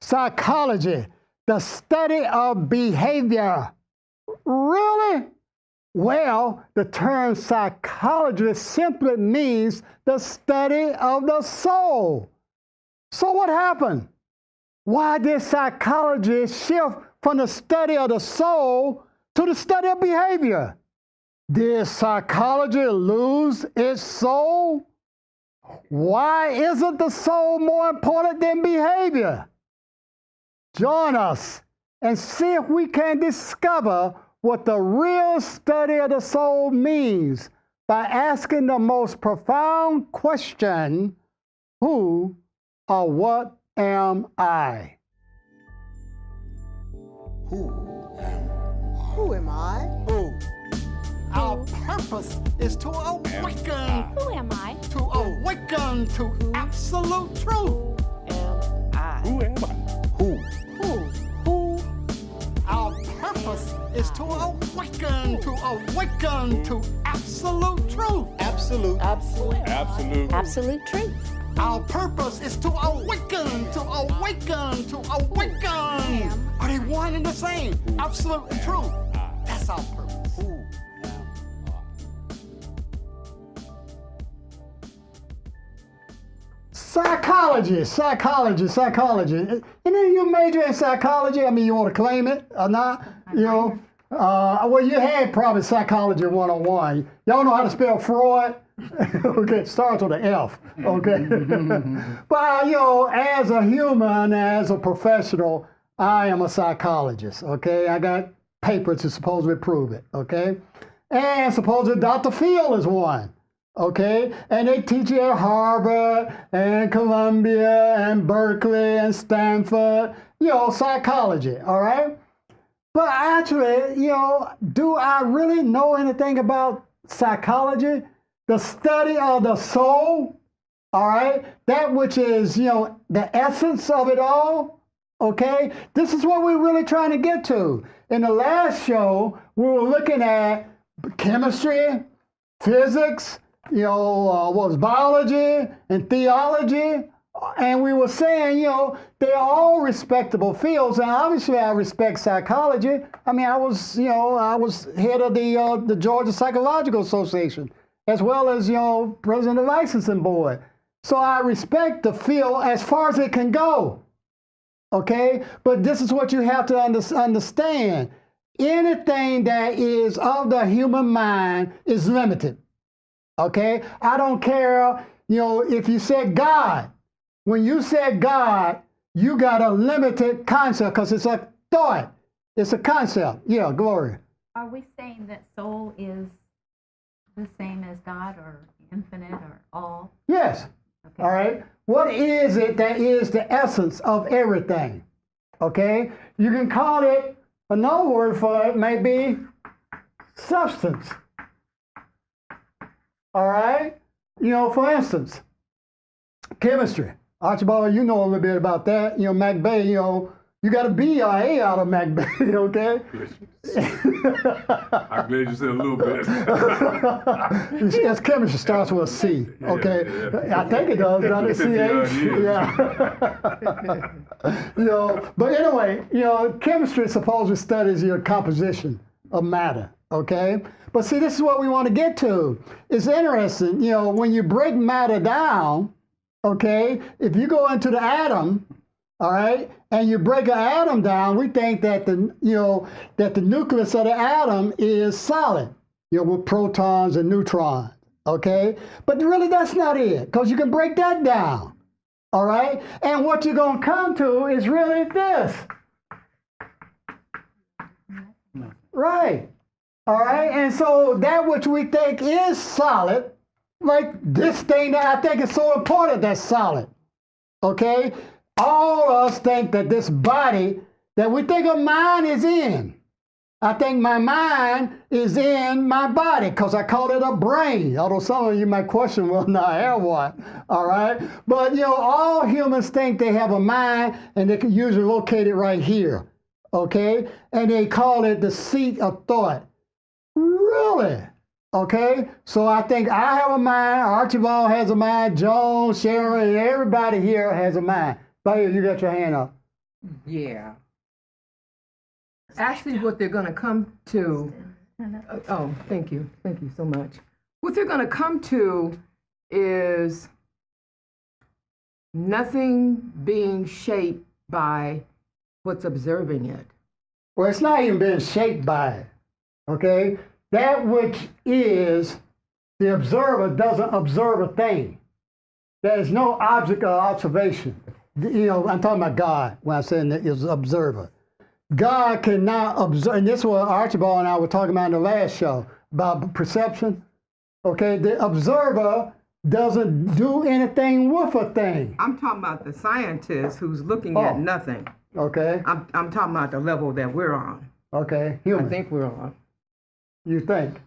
Psychology, the study of behavior. Really? Well, the term psychology simply means the study of the soul. So what happened? Why did psychology shift from the study of the soul to the study of behavior? Did psychology lose its soul? Why isn't the soul more important than behavior? Join us and see if we can discover what the real study of the soul means by asking the most profound question, who or what am I? Who am I? Who am I? Who? Our purpose is to awaken. Who am I? To awaken to absolute truth. Am I? Who am I? Who? Who? Our purpose is to awaken to absolute truth. Absolute. Absolute. Absolute. Absolute truth. Our purpose is to awaken. Are they one and the same? Absolute and truth. That's our purpose. Who am I? Psychology. And then you major in psychology. I mean, you want to claim it or not? You know, well, you had probably psychology 101. Y'all know how to spell Freud? Okay, it starts with an F. Okay, but you know, as a human, as a professional, I am a psychologist. Okay, I got papers to supposedly prove it. Okay, and supposedly Dr. Phil is one. Okay, and they teach you at Harvard and Columbia and Berkeley and Stanford, you know, psychology, all right? But actually, you know, do I really know anything about psychology? The study of the soul, all right? That which is, you know, the essence of it all, okay? This is what we're really trying to get to. In the last show, we were looking at chemistry, physics, you know, what was biology and theology, and we were saying, you know, they're all respectable fields, and obviously I respect psychology. I mean, I was head of the Georgia Psychological Association, as well as, you know, president of the licensing board. So I respect the field as far as it can go, okay? But this is what you have to understand. Anything that is of the human mind is limited. Okay, I don't care, you know, if you said God. When you said God, you got a limited concept because it's a thought. It's a concept. Yeah, Gloria. Are we saying that soul is the same as God or infinite or all? Yes. Okay. All right. What is it that is the essence of everything? Okay. You can call it, another word for it may be substance. All right? You know, for instance, chemistry. Archibald, you know a little bit about that. You know, McBay, you know, you got a B or A out of McBay, okay? I'm glad you said a little bit. Yes, chemistry starts with a C, okay? Yeah. I think it does, doesn't it? C-H? Yeah. You know, but anyway, you know, chemistry supposedly studies your composition of matter, okay? But see, this is what we want to get to. It's interesting, you know, when you break matter down, okay, if you go into the atom, all right, and you break an atom down, we think that the nucleus of the atom is solid, you know, with protons and neutrons, okay? But really, that's not it, because you can break that down, all right? And what you're going to come to is really this. Right. All right, and so that which we think is solid, like this thing that I think is so important that's solid, okay? All of us think that this body that we think of mine is in. I think my mind is in my body because I call it a brain, although some of you might question, well, no, I have one, all right? But, you know, all humans think they have a mind and they can usually locate it right here, okay? And they call it the seat of thought. Really? Okay, so I think I have a mind, Archibald has a mind, Joan, Sharon, everybody here has a mind. Right here, you got your hand up. Yeah. Actually, what they're going to come to, oh, thank you so much. What they're going to come to is nothing being shaped by what's observing it. Well, it's not even being shaped by it. Okay? That which is, the observer doesn't observe a thing. There is no object of observation. You know, I'm talking about God when I say that is observer. God cannot observe, and this is what Archibald and I were talking about in the last show about perception. Okay, the observer doesn't do anything with a thing. I'm talking about the scientist who's looking Oh. at nothing. Okay, I'm talking about the level that we're on. okay, I human. think we're on. You think?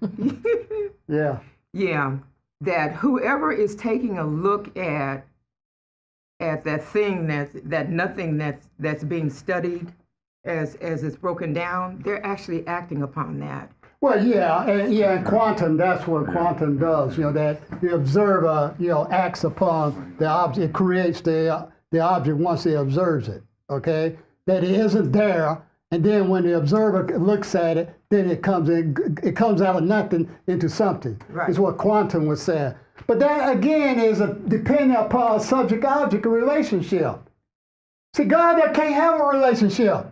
Yeah. Yeah, that whoever is taking a look at that thing that nothing that's being studied as it's broken down, they're actually acting upon that. Well, yeah, and quantum, that's what quantum does, you know, that the observer, you know, acts upon the object, it creates the object once he observes it, okay? That it isn't there, and then when the observer looks at it, then it comes out of nothing into something. Right. Is what quantum was saying. But that, again, is dependent upon a subject-object relationship. See, God can't have a relationship.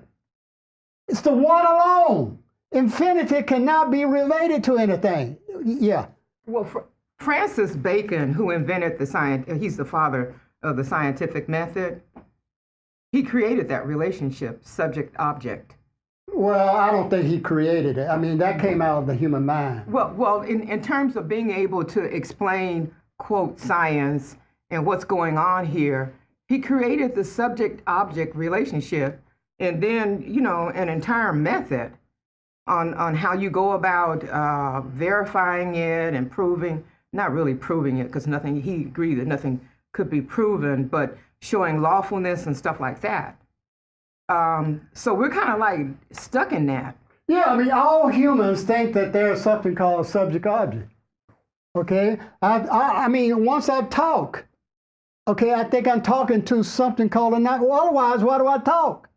It's the one alone. Infinity cannot be related to anything. Yeah. Well, Francis Bacon, who invented the science, he's the father of the scientific method. He created that relationship, subject-object. Well, I don't think he created it. I mean, that came out of the human mind. Well, in terms of being able to explain, quote, science and what's going on here, he created the subject-object relationship and then, you know, an entire method on how you go about verifying it and proving, not really proving it, because nothing, he agreed that nothing could be proven, but showing lawfulness and stuff like that. So we're kind of like stuck in that. Yeah, I mean, all humans think that there's something called a subject-object. Okay? I mean, once I talk, okay, I think I'm talking to something called a not. Well, otherwise, why do I talk?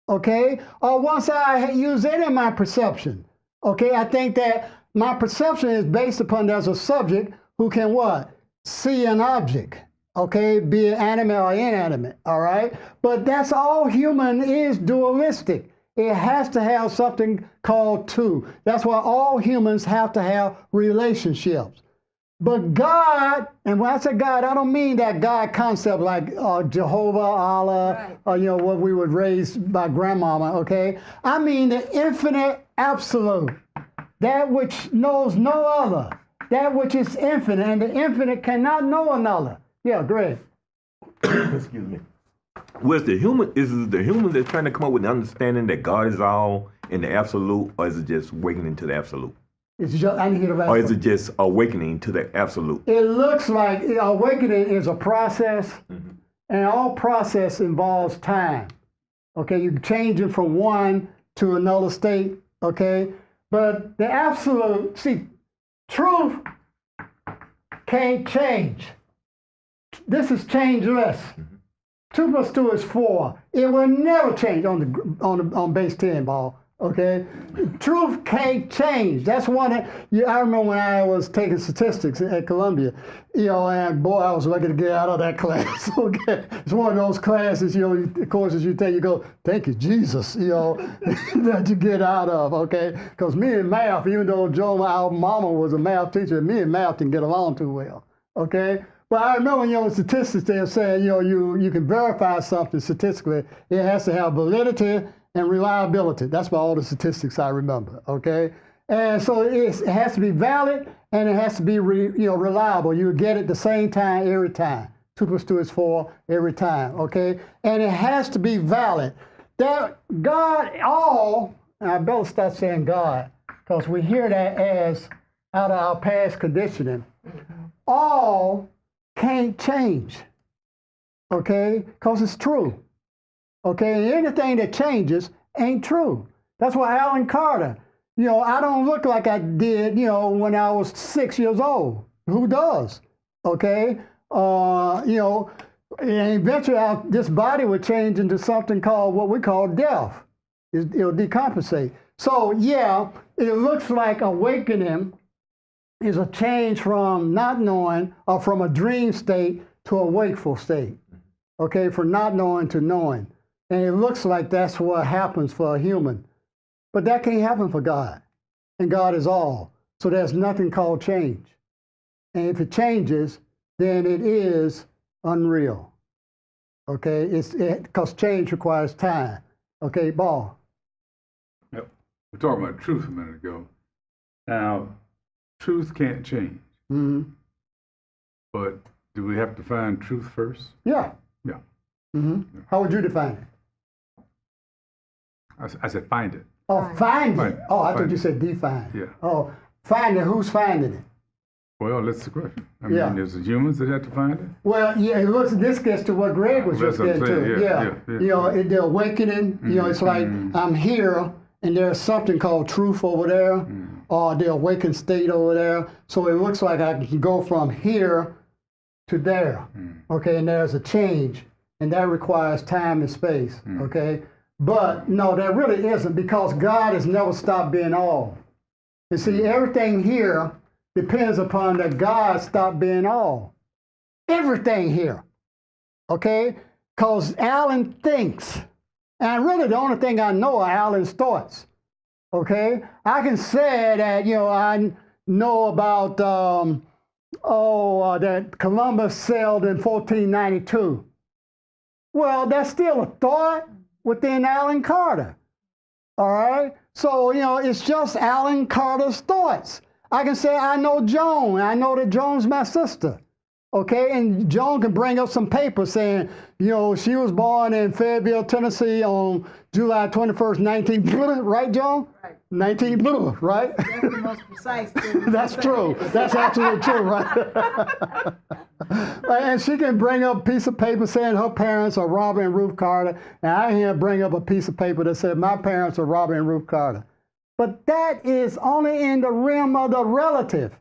Okay? Or once I use any of my perception, okay, I think that my perception is based upon there's a subject who can what? See an object. Okay, be it animate or inanimate, all right? But that's all human is, dualistic. It has to have something called two. That's why all humans have to have relationships. But God, and when I say God, I don't mean that God concept like Jehovah, Allah, Right. or, you know, what we were raised by grandmama, okay? I mean the infinite absolute, that which knows no other, that which is infinite, and the infinite cannot know another. Yeah, Greg. Excuse me. Was the human is it the human that's trying to come up with the understanding that God is all in the absolute, or is it just awakening to the absolute? It's just, I need to Or is it just awakening to the absolute? It looks like awakening is a process, and all process involves time. Okay, you change it from one to another state, okay? But the absolute, see, truth can't change. This is changeless. 2 + 2 is 4. It will never change on base 10 ball. Okay, truth can't change. That's one. I remember when I was taking statistics at Columbia, you know, and boy, I was lucky to get out of that class. Okay, it's one of those classes, you know, courses you take, you go, thank you, Jesus, you know, that you get out of. Okay, because me and math, even though Joe, our mama was a math teacher, me and math didn't get along too well. Okay. But I remember, you know, statistics, they were saying, you know, you can verify something statistically. It has to have validity and reliability. That's about all the statistics I remember, okay? And so it has to be valid, and it has to be reliable. You get it the same time every time. 2 + 2 is 4 every time, okay? And it has to be valid. That God, and I better start saying God, because we hear that as out of our past conditioning. All can't change, okay? Because it's true, okay? Anything that changes ain't true. That's why Alan Carter, you know, I don't look like I did, you know, when I was 6 years old. Who does, okay? You know, And eventually, this body would change into something called what we call death. It'll decompensate. So, yeah, it looks like awakening is a change from not knowing or from a dream state to a wakeful state. Okay, from not knowing to knowing. And it looks like that's what happens for a human. But that can't happen for God. And God is all. So there's nothing called change. And if it changes, then it is unreal. Okay, because change requires time. Okay, Ball. Yep. We're talking about truth a minute ago. Now, truth can't change. Mm-hmm. But do we have to find truth first? Yeah. Yeah. Mm-hmm. How would you define it? I said find it. Oh, find it. Find it. Oh, I thought Find you it. said define. Yeah. Oh, find it. Who's finding it? Well, that's the question. I Yeah. mean, is it humans that have to find it? Well, yeah, this gets to what Greg was That's just what I'm getting to. saying. Yeah. You know, the awakening, you know, it's like I'm here and there's something called truth over there or the awakened state over there. So it looks like I can go from here to there. Okay, and there's a change and that requires time and space. Okay, but no, there really isn't because God has never stopped being all. You see, everything here depends upon that God stop being all. Everything here. Okay? Because Alan thinks. And really the only thing I know are Alan's thoughts. Okay? I can say that, you know, I know about, that Columbus sailed in 1492. Well, that's still a thought within Alan Carter. All right? So, you know, it's just Alan Carter's thoughts. I can say I know Joan. I know that Joan's my sister. Okay, and Joan can bring up some paper saying, you know, she was born in Fayetteville, Tennessee on July 21st, 19, right, Joan? Right. 19, right? That's the most precise thing. That's true. That's absolutely true, right? And she can bring up a piece of paper saying her parents are Robert and Ruth Carter, and I hear her bring up a piece of paper that said my parents are Robert and Ruth Carter. But that is only in the realm of the relative.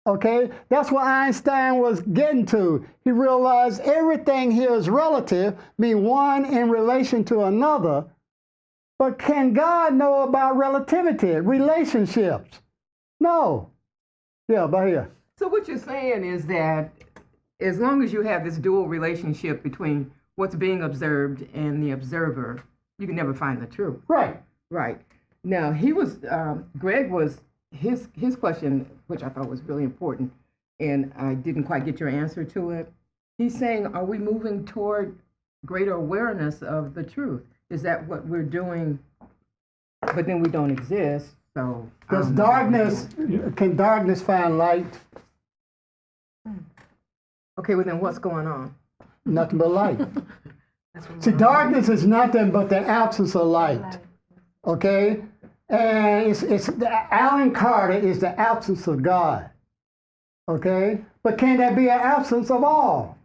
Okay, that's what Einstein was getting to. He realized everything here is relative, mean one in relation to another. But can God know about relativity, relationships? No. Yeah, by here. So what you're saying is that as long as you have this dual relationship between what's being observed and the observer, you can never find the truth. Right. Right. Now, Greg was, his question, which I thought was really important, and I didn't quite get your answer to it. He's saying, are we moving toward greater awareness of the truth? Is that what we're doing? But then we don't exist, so. Does darkness, can darkness find light? Okay, well then what's going on? Nothing but light. See, darkness is nothing but the absence of light. Okay? And Alan Carter is the absence of God. Okay? But can there be an absence of all?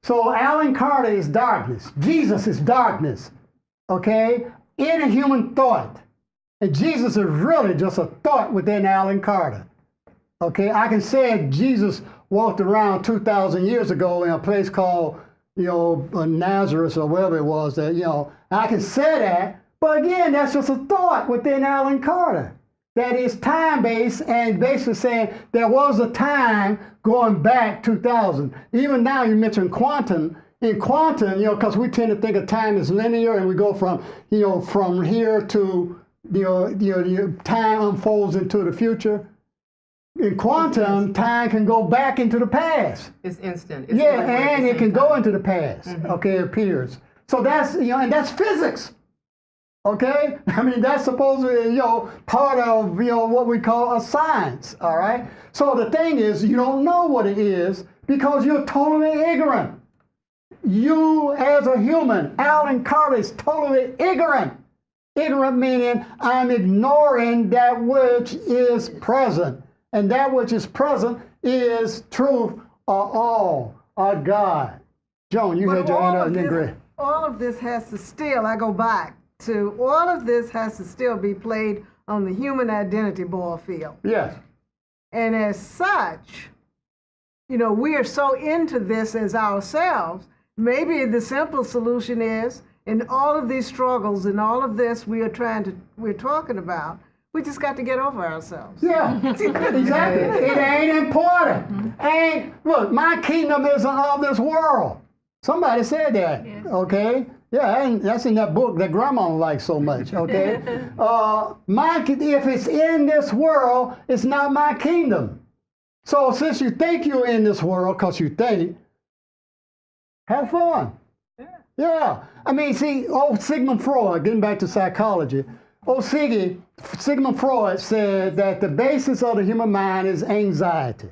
So Alan Carter is darkness. Jesus is darkness. Okay? In a human thought. And Jesus is really just a thought within Alan Carter. Okay? I can say Jesus walked around 2,000 years ago in a place called, you know, Nazareth or wherever it was that, you know, I can say that. But again, that's just a thought within Alan Carter that is time-based and basically saying there was a time going back 2,000. Even now you mentioned quantum. In quantum, you know, because we tend to think of time as linear and we go from, you know, from here to, time unfolds into the future. In quantum, time can go back into the past. It's instant. It's Yeah, everywhere at and the it can same go time. into the past. Okay, it appears. So that's, you know, and that's physics. Okay? I mean, that's supposedly, you know, part of, you know, what we call a science, all right? So the thing is, you don't know what it is because you're totally ignorant. You, as a human, Alan Carter is totally ignorant. Ignorant meaning I'm ignoring that which is present. And that which is present is truth or all or God. Joan, you had your hand up and then Greg. All of this has to still, I go back to, all of this has to still be played on the human identity ball field. Yes. And as such, you know, we are so into this as ourselves maybe the simple solution is, in all of these struggles and all of this we're talking about, we just got to get over ourselves. Yeah, exactly. It ain't important. Look, my kingdom isn't of this world. Somebody said that. Yes. Okay. Yeah, and that's in that book that Grandma likes so much. Okay. If it's in this world, it's not my kingdom. So since you think you're in this world, because you think, have fun. Yeah. I mean, see, Sigmund Freud, getting back to psychology, Sigmund Freud said that the basis of the human mind is anxiety,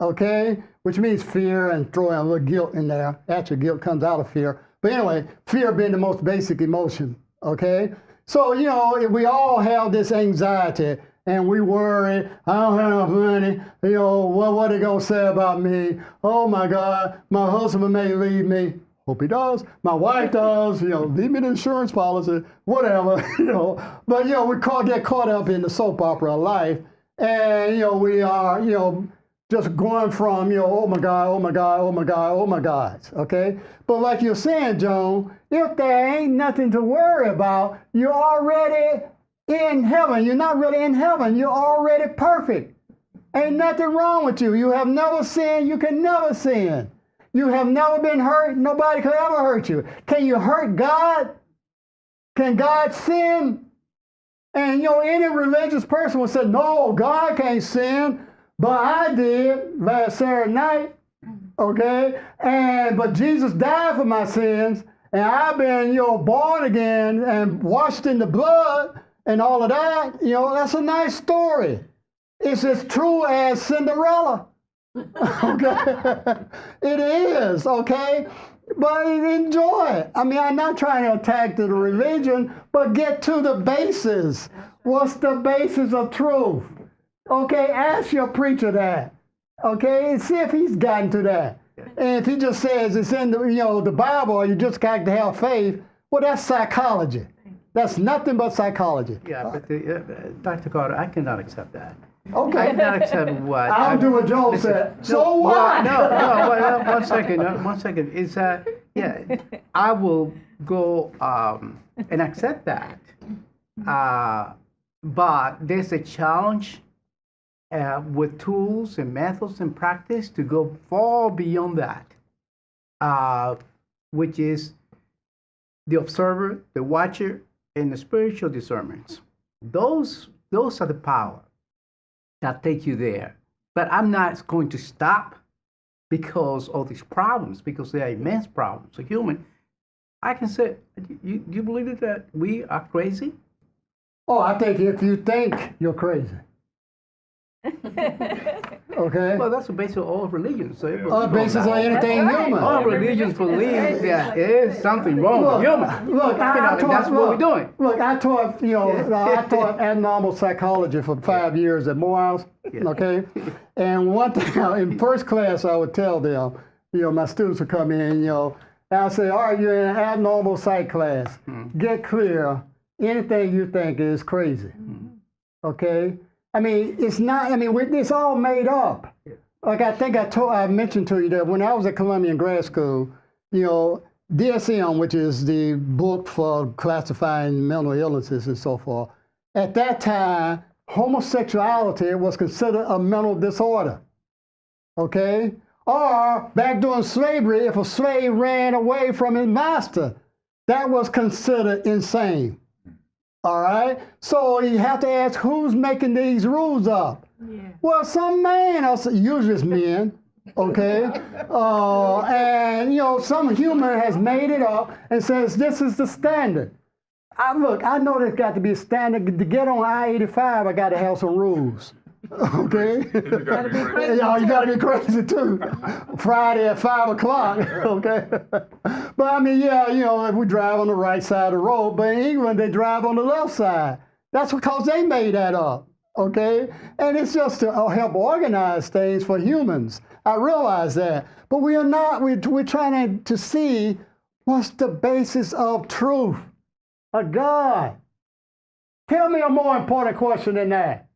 okay? Which means fear and throwing a little guilt in there. Actually, guilt comes out of fear. But anyway, fear being the most basic emotion, okay? So, you know, if we all have this anxiety and we worry, I don't have enough money, you know, what are they going to say about me? Oh my God, my husband may leave me. Hope he does. My wife does. You know, leave me the insurance policy, whatever. You know, but you know, we get caught up in the soap opera of life, and you know, we are, you know, just going from, you know, oh my God, oh my God, oh my God, oh my gods. Okay, but like you're saying, Joan, if there ain't nothing to worry about, you're already in heaven. You're not really in heaven. You're already perfect. Ain't nothing wrong with you. You have never sinned. You can never sin. You have never been hurt. Nobody could ever hurt you. Can you hurt God? Can God sin? And you know, any religious person would say, no, God can't sin. But I did last Saturday night. Okay? But Jesus died for my sins. And I've been, you know, born again and washed in the blood and all of that. You know, that's a nice story. It's as true as Cinderella. Okay, it is, okay, but enjoy it. I mean, I'm not trying to attack the religion, but get to the basis. What's the basis of truth? Okay, ask your preacher that. Okay, and see if he's gotten to that. And if he just says it's in the, you know, the Bible, or you just got to have faith, well, that's psychology. That's nothing but psychology. Yeah, but Dr. Carter, I cannot accept that. I Okay. cannot accept what. I'll do what Joel said. So what? No, 1 second. 1 second. It's yeah, I will go and accept that. But there's a challenge with tools and methods and practice to go far beyond that, which is the observer, the watcher, and the spiritual discernments. Those are the power that take you there. But I'm not going to stop because of these problems, because they are immense problems. A human, I can say, you believe that we are crazy? Oh, I think if you think you're crazy. Okay? Well, that's the basis of all religions. So On the basis of anything human. all religions believe that there is something wrong with human. Look, That's what we're doing. Look, I taught, you know, I taught abnormal psychology for 5 years at Morehouse, okay? And one thing, in first class, I would tell them, you know, my students would come in, you know, and I'd say, all right, you're in an abnormal psych class. Get clear, anything you think is crazy, okay? I mean, it's not, I mean, it's all made up. Like I think I mentioned to you that when I was at Columbia grad school, you know, DSM, which is the book for classifying mental illnesses and so forth, at that time, homosexuality was considered a mental disorder, okay? Or back during slavery, if a slave ran away from his master, that was considered insane. All right, so you have to ask who's making these rules up. Yeah. Well, some man, usually it's men, okay, and you know some human has made it up and says this is the standard. I know there's got to be a standard to get on I-85. I got to have some rules. Okay, you got to be crazy too. Friday at 5 o'clock. Okay, but I mean, yeah, you know, if we drive on the right side of the road, but in England they drive on the left side. That's because they made that up. Okay, and it's just to help organize things for humans. I realize that, but we are not. We're trying to see what's the basis of truth, of God. Tell me a more important question than that.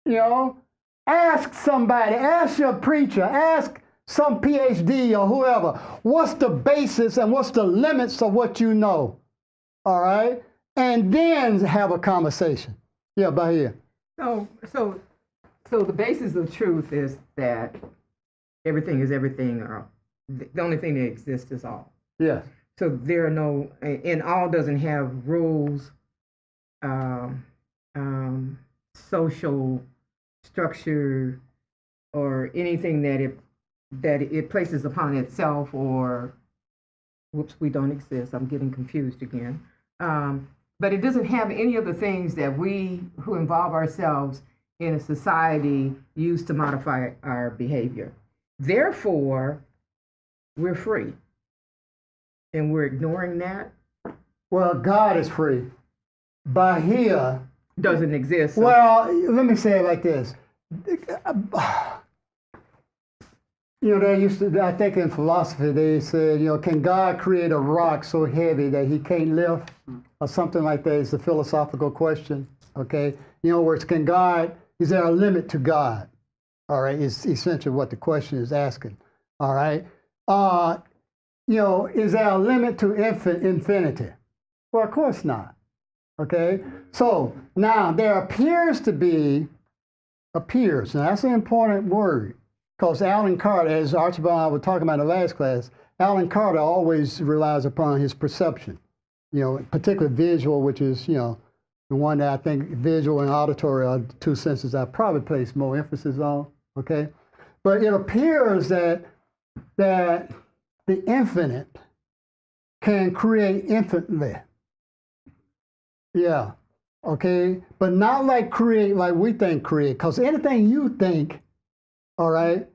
You know, ask somebody, ask your preacher, ask some PhD or whoever. What's the basis and what's the limits of what you know? All right? And then have a conversation. Yeah, by here. So the basis of truth is that everything is everything, or the only thing that exists is all. Yes. So there are no, and all doesn't have rules, social structure, or anything that it places upon itself, or whoops, we don't exist. I'm getting confused again. But it doesn't have any of the things that we who involve ourselves in a society use to modify our behavior. Therefore, we're free. And we're ignoring that. Well, God is free. Bahia Doesn't exist. So Well, let me say it like this. They used to, I think in philosophy, they said, can God create a rock so heavy that he can't lift? Or something like that. It's a philosophical question, okay? Where it's, is there a limit to God? All right, is essentially what the question is asking, all right? Is there a limit to infinity? Well, of course not, okay? So now there appears to be, now that's an important word, because Alan Carter, as Archibald and I were talking about in the last class, Alan Carter always relies upon his perception, particularly visual, which is, the one that I think visual and auditory are the two senses I probably place more emphasis on, okay? But it appears that the infinite can create infinitely. Yeah, okay? But not like create like we think create, because anything you think, all right,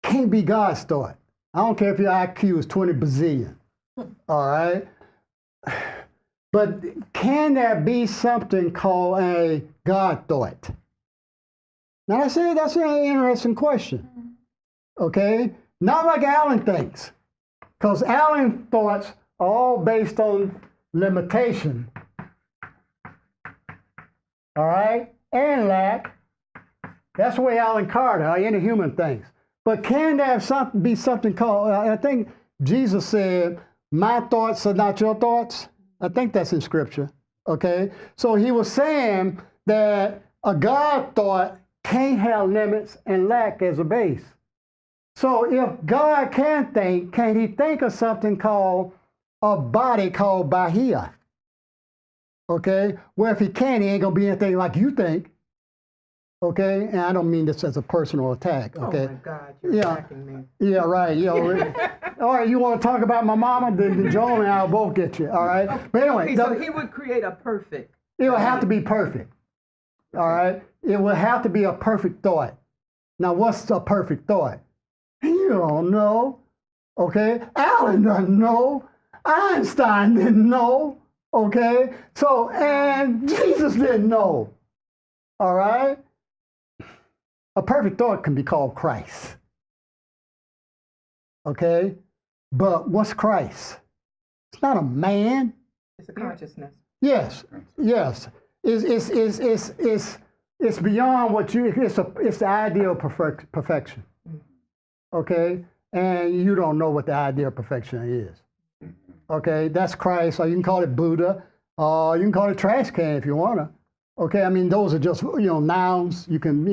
can't be God's thought. I don't care if your IQ is 20 bazillion, all right? But can there be something called a God thought? Now that's an interesting question, okay? Not like Alan thinks, because Alan thoughts are all based on limitation, all right, and lack. That's the way Alan Carter, any human thinks. But can there be something called, I think Jesus said, my thoughts are not your thoughts. I think that's in scripture, okay? So he was saying that a God thought can't have limits and lack as a base. So if God can think, can he think of something called a body called Bahia? Okay? Well, if he can't, he ain't gonna be anything like you think. Okay? And I don't mean this as a personal attack, okay? Oh my God, you're attacking me. Yeah, right. All right, you want to talk about my mama? Then Joan and I will both get you, all right? But anyway. Okay, so he would create a perfect. It will have to be perfect, all right? It will have to be a perfect thought. Now, what's a perfect thought? You don't know, okay? Alan doesn't know. Einstein didn't know, okay? So, and Jesus didn't know, all right? A perfect thought can be called Christ, okay? But what's Christ? It's not a man. It's a consciousness. Yes. It's beyond what you. It's the ideal perfection. Okay, and you don't know what the ideal perfection is. Okay, that's Christ, or you can call it Buddha, or you can call it trash can if you wanna. Okay, I mean those are just nouns. You can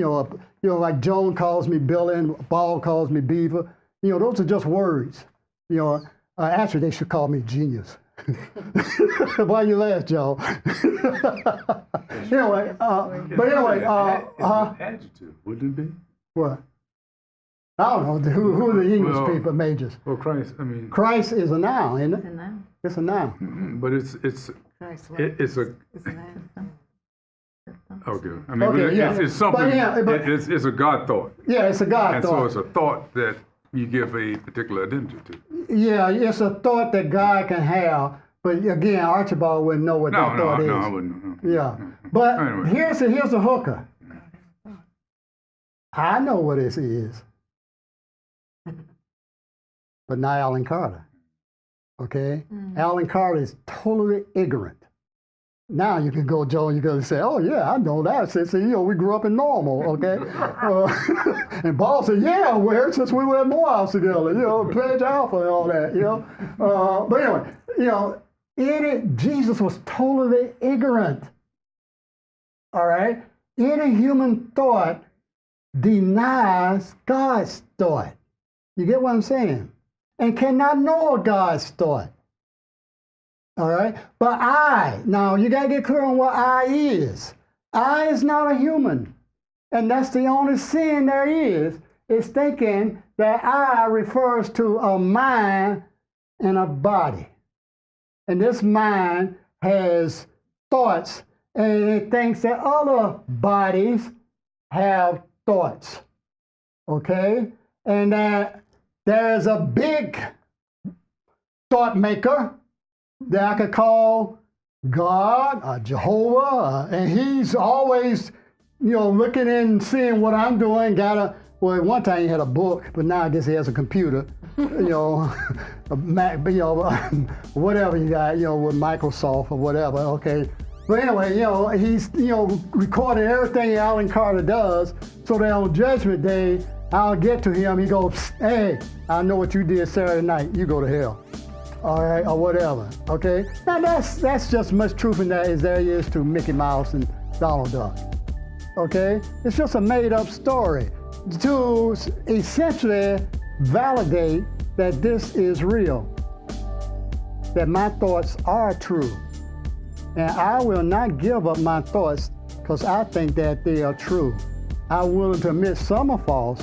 like Joan calls me Billy and Ball calls me Beaver. Those are just words. Actually they should call me genius. Why you laugh, Joe? Anyway, but anyway, adjective, wouldn't it be? what? I don't know who are the English people majors. Well, Christ, I mean, Christ is a noun, isn't it? And then It's a noun. but it's Christ, it's a it's an system. okay. I mean, Okay, but yeah. it's something. But yeah, but- it's a God thought, Yeah, it's a God and thought. so it's a thought that you give a particular identity to. Yeah, it's a thought that God can have, but again, Archibald wouldn't know what that thought is. I wouldn't. Yeah, but Anyway. here's a hooker. I know what this is, but not Alan Carter. Okay, Alan Carter is totally ignorant Now you can go, Joe, you can say, oh, yeah, I know that. Since, we grew up in Normal, okay? And Paul said, yeah, we're since we were at Morehouse together, Pledge Alpha and all that, But anyway, Jesus was totally ignorant, all right? Any human thought denies God's thought. You get what I'm saying? And cannot know God's thought. All right? But now you got to get clear on what I is. I is not a human. And that's the only sin there is thinking that I refers to a mind and a body. And this mind has thoughts, and it thinks that other bodies have thoughts. Okay? And that there's a big thought maker that I could call God or Jehovah, and he's always, looking and seeing what I'm doing. Well, one time he had a book, but now I guess he has a computer, a Mac, whatever you got, with Microsoft or whatever. Okay, but anyway, he's recording everything Alan Carter does, so that on Judgment Day I'll get to him. He goes, hey, I know what you did Saturday night. You go to hell. All right, or whatever, okay? Now that's just as much truth in that as there is to Mickey Mouse and Donald Duck, okay? It's just a made-up story to essentially validate that this is real, that my thoughts are true. And I will not give up my thoughts because I think that they are true. I'm willing to admit some are false,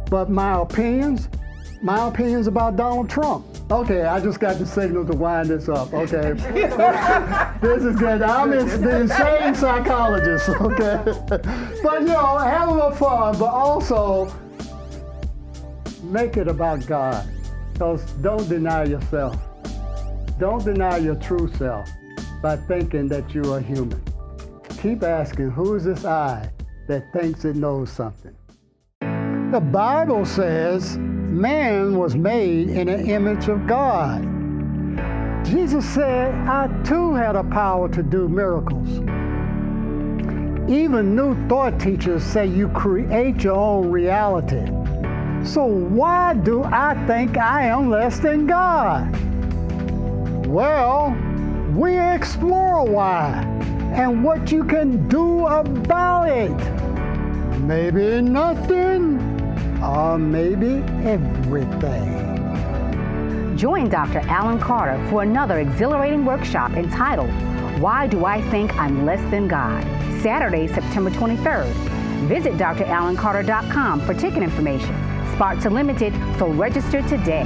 but my opinions about Donald Trump. Okay, I just got the signal to wind this up, okay? This is good. I'm the insane psychologist, okay? But, have a little fun, but also make it about God. Because don't deny yourself. Don't deny your true self by thinking that you are human. Keep asking, who is this I that thinks it knows something? The Bible says man was made in the image of God. Jesus said, I too had a power to do miracles. Even New Thought teachers say you create your own reality. So why do I think I am less than God? Well, we explore why and what you can do about it. Maybe nothing, or maybe everything. Join Dr. Alan Carter for another exhilarating workshop entitled, Why Do I Think I'm Less Than God? Saturday, September 23rd. Visit drallencarter.com for ticket information. Spots are limited, so register today.